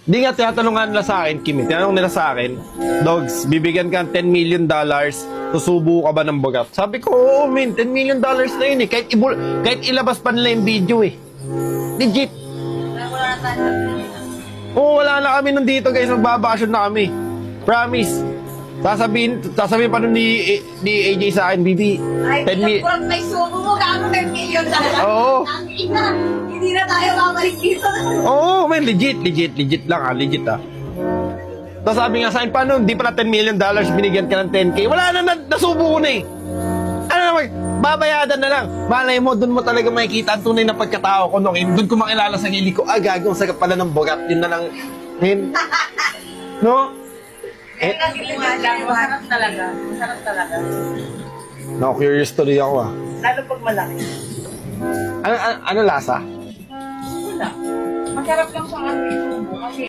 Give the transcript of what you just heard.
Di nga tinatanungan nila sa akin, Kim, tinanong nila sa akin, Dogs, bibigyan ka ng $10 million, susubo ka ba ng bagat? Sabi ko, oo, men, $10 million na yun eh. Kahit ilabas pa nila yung video eh. Legit. Oo, wala na kami nandito guys, magbabakasyon na kami. Promise. Sasabihin pa nun ni AJ sa akin, Bibi, Ay, 10 million. pinagpurot na isubo mo, gano'n 10 million talaga. Oo. Ang ina, hindi na tayo babalik dito. Oo, man, legit lang legit ah. Tapos sabi nga sa akin, paano, di pa na $10 million, binigyan ka ng 10K, wala na, nasubo ko na eh. Ano naman, babayadan na lang. Malay mo, dun mo talaga makikita ang tunay na pagkatao ko nung dun ko makilala sa gili ko, gagawin sagap pala ng bogat, yun na lang, no? Masarap talaga. Masarap talaga. Na-curious tuloy ako ah. Lalo pag malaki. Ano lasa? Wala. Masarap lang sa ano isubo kasi